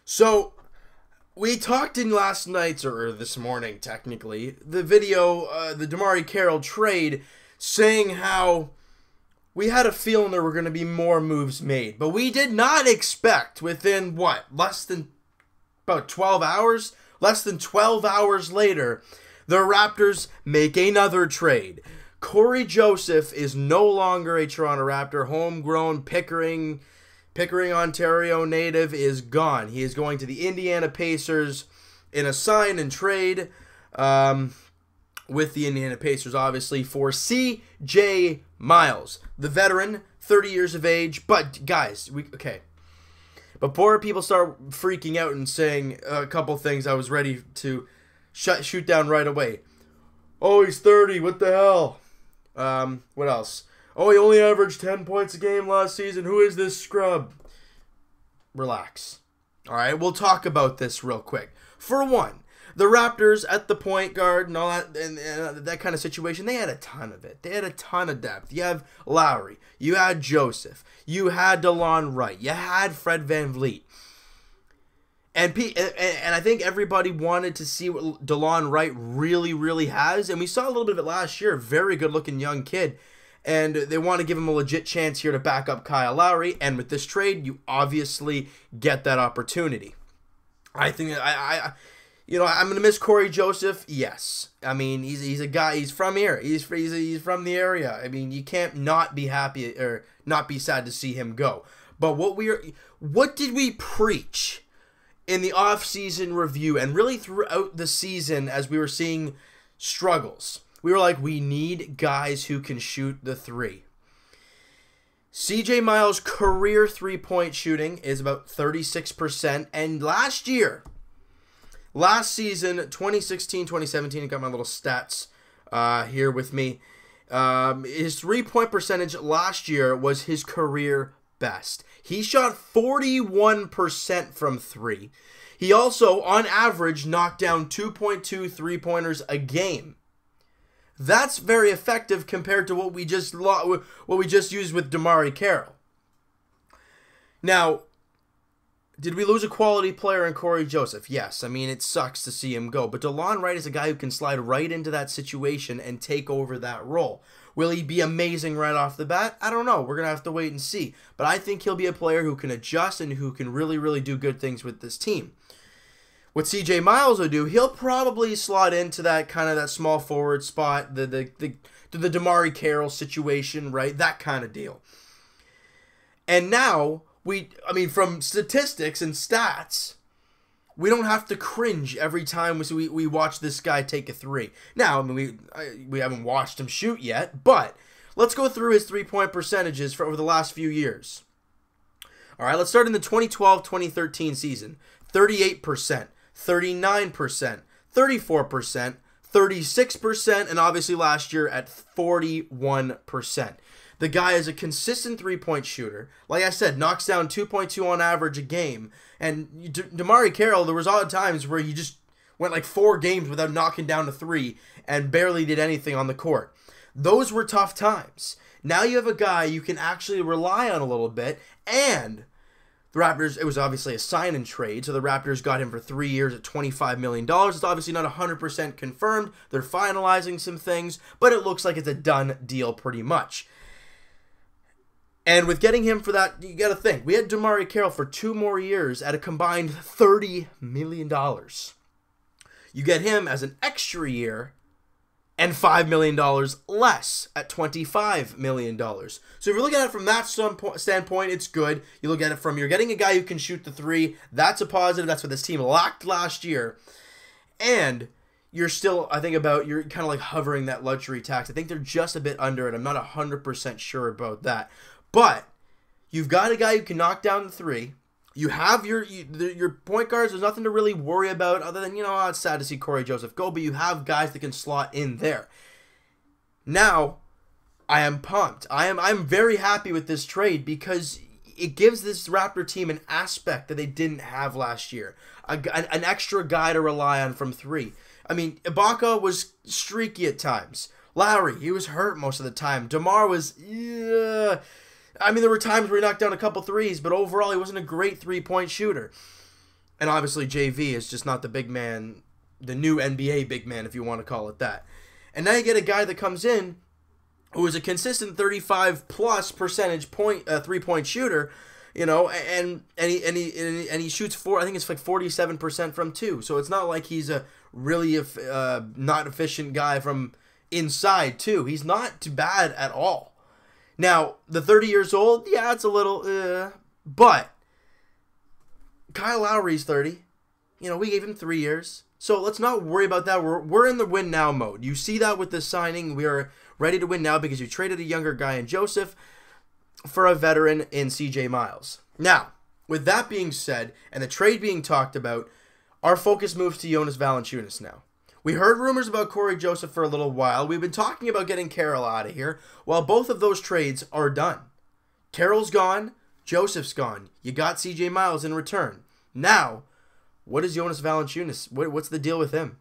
So we talked in last night's or this morning, technically, the video, the DeMarre Carroll trade, saying how we had a feeling there were going to be more moves made, but we did not expect within what, less than about 12 hours, less than 12 hours later, the Raptors make another trade. Cory Joseph is no longer a Toronto Raptor. Homegrown Pickering, Ontario native is gone. He is going to the Indiana Pacers in a sign and trade with the Indiana Pacers, obviously, for C.J. Miles, the veteran, 30 years of age. But, guys, okay. Before people start freaking out and saying a couple things, I was ready to shoot down right away. Oh, he's 30. What the hell? What else? Oh, he only averaged 10 points a game last season. Who is this scrub? Relax. All right, we'll talk about this real quick. For one, the Raptors at the point guard and all that, and that kind of situation, they had a ton of it. They had a ton of depth. You have Lowry. You had Joseph. You had DeLon Wright. You had Fred VanVleet. And I think everybody wanted to see what DeLon Wright really, really has. And we saw a little bit of it last year. Very good-looking young kid. And they want to give him a legit chance here to back up Kyle Lowry. And with this trade, you obviously get that opportunity. I think I'm going to miss Cory Joseph. Yes. I mean, he's a guy. He's from here. He's from the area. I mean, you can't not be happy or not be sad to see him go. But what did we preach in the off-season review and really throughout the season as we were seeing struggles? We were like, we need guys who can shoot the three. C.J. Miles' career three-point shooting is about 36%. And last season, 2016-2017, I got my little stats here with me. His three-point percentage last year was his career best. He shot 41% from three. He also, on average, knocked down 2.2 three-pointers a game. That's very effective compared to what we just used with DeMarre Carroll. Now, did we lose a quality player in Cory Joseph? Yes. I mean, it sucks to see him go. But DeLon Wright is a guy who can slide right into that situation and take over that role. Will he be amazing right off the bat? I don't know. We're going to have to wait and see. But I think he'll be a player who can adjust and who can really, really do good things with this team. What C.J. Miles will do, he'll probably slot into that kind of that small forward spot, the DeMarre Carroll situation, right? That kind of deal. And now, from statistics and stats, we don't have to cringe every time we watch this guy take a three. Now, I mean, we haven't watched him shoot yet, but let's go through his three-point percentages for over the last few years. All right, let's start in the 2012-2013 season. 38%, 39%, 34%, 36%, and obviously last year at 41%. The guy is a consistent three-point shooter. Like I said, knocks down 2.2 on average a game. And DeMarre Carroll, there was odd times where he just went like 4 games without knocking down a three and barely did anything on the court. Those were tough times. Now you have a guy you can actually rely on a little bit, and the Raptors, it was obviously a sign and trade, so the Raptors got him for 3 years at $25 million. It's obviously not 100% confirmed. They're finalizing some things, but it looks like it's a done deal pretty much. And with getting him for that, you got to think, we had DeMarre Carroll for 2 more years at a combined $30 million. You get him as an extra year and $5 million less at $25 million. So if you're looking at it from that standpoint, it's good. You look at it from, you're getting a guy who can shoot the three. That's a positive. That's what this team lacked last year. And you're still, you're kind of like hovering that luxury tax. I think they're just a bit under it. I'm not 100% sure about that. But you've got a guy who can knock down the three. You have your point guards. There's nothing to really worry about other than, it's sad to see Cory Joseph go, but you have guys that can slot in there. Now, I am pumped. I'm very happy with this trade because it gives this Raptor team an aspect that they didn't have last year. An extra guy to rely on from three. I mean, Ibaka was streaky at times. Lowry, he was hurt most of the time. DeMar was, there were times where he knocked down a couple threes, but overall he wasn't a great three-point shooter. And obviously JV is just not the big man, the new NBA big man, if you want to call it that. And now you get a guy that comes in who is a consistent 35+ percentage point 3-point shooter, you know, and he shoots I think it's like 47% from two. So it's not like he's a really not efficient guy from inside too. He's not too bad at all. Now, the 30 years old, yeah, it's a little but Kyle Lowry's 30. You know, we gave him 3 years. So let's not worry about that. We're in the win now mode. You see that with this signing. We are ready to win now because you traded a younger guy in Joseph for a veteran in CJ Miles. Now, with that being said, and the trade being talked about, our focus moves to Jonas Valanciunas now. We heard rumors about Cory Joseph for a little while. We've been talking about getting Carroll out of here. Well, both of those trades are done. Carroll's gone. Joseph's gone. You got CJ Miles in return. Now, what is Jonas Valanciunas? What's the deal with him?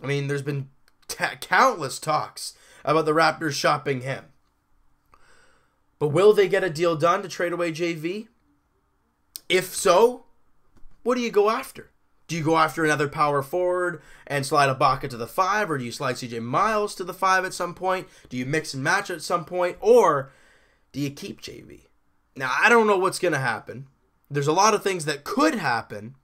I mean, there's been countless talks about the Raptors shopping him. But will they get a deal done to trade away JV? If so, what do you go after? Do you go after another power forward and slide Ibaka to the 5? Or do you slide CJ Miles to the 5 at some point? Do you mix and match at some point? Or do you keep JV? Now, I don't know what's going to happen. There's a lot of things that could happen.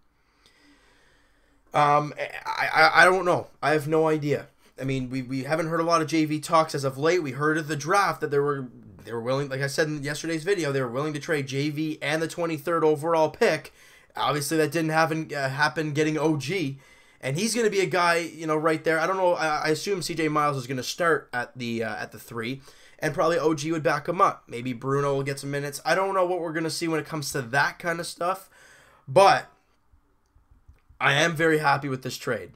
I don't know. I have no idea. I mean, we haven't heard a lot of JV talks as of late. We heard at the draft that they were willing, like I said in yesterday's video, they were willing to trade JV and the 23rd overall pick. Obviously, that didn't happen getting OG. And he's going to be a guy, you know, right there. I don't know. I assume CJ Miles is going to start at the 3. And probably OG would back him up. Maybe Bruno will get some minutes. I don't know what we're going to see when it comes to that kind of stuff. But I am very happy with this trade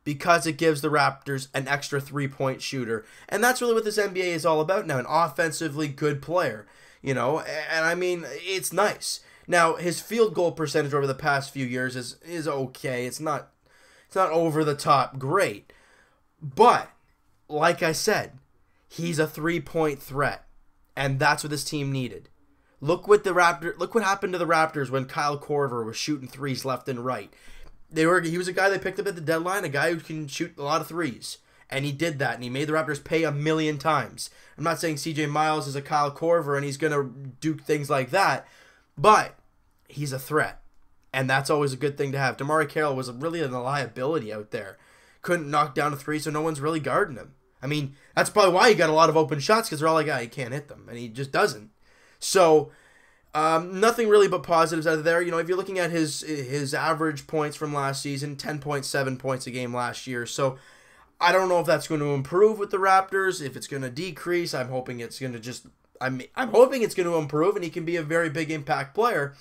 because it gives the Raptors an extra 3-point shooter. And that's really what this NBA is all about now, an offensively good player. You know, and I mean, it's nice. Now, his field goal percentage over the past few years is okay. It's not over the top great. But, like I said, he's a 3-point threat. And that's what this team needed. Look what happened to the Raptors when Kyle Korver was shooting threes left and right. He was a guy they picked up at the deadline, a guy who can shoot a lot of threes. And he did that, and he made the Raptors pay 1,000,000 times. I'm not saying CJ Miles is a Kyle Korver and he's going to do things like that, but he's a threat. And that's always a good thing to have. DeMar Carroll was really a liability out there. Couldn't knock down a 3, so no one's really guarding him. I mean, that's probably why he got a lot of open shots, because they're all like, he can't hit them, and he just doesn't. So, nothing really but positives out of there. You know, if you're looking at his average points from last season, 10.7 points a game last year. So, I don't know if that's going to improve with the Raptors, if it's going to decrease. I'm hoping it's going to I'm hoping it's going to improve, and he can be a very big impact player.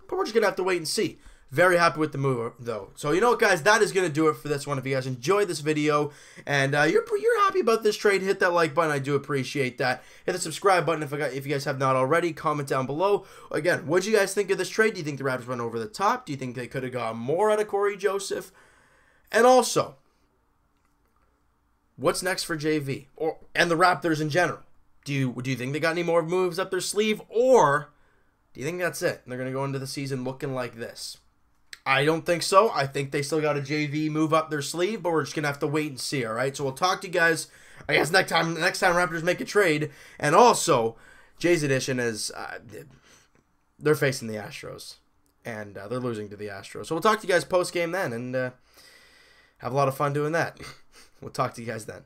But we're just going to have to wait and see. Very happy with the move, though. So, you know what, guys? That is going to do it for this one. If you guys enjoyed this video and you're happy about this trade, hit that like button. I do appreciate that. Hit the subscribe button if you guys have not already. Comment down below. Again, what do you guys think of this trade? Do you think the Raptors went over the top? Do you think they could have gotten more out of Cory Joseph? And also, what's next for JV and the Raptors in general? Do you think they got any more moves up their sleeve, or do you think that's it? They're going to go into the season looking like this? I don't think so. I think they still got a JV move up their sleeve, but we're just going to have to wait and see, all right? So we'll talk to you guys, I guess, next time Raptors make a trade. And also, Jay's Edition is, they're facing the Astros, and they're losing to the Astros. So we'll talk to you guys post-game then, and have a lot of fun doing that. We'll talk to you guys then.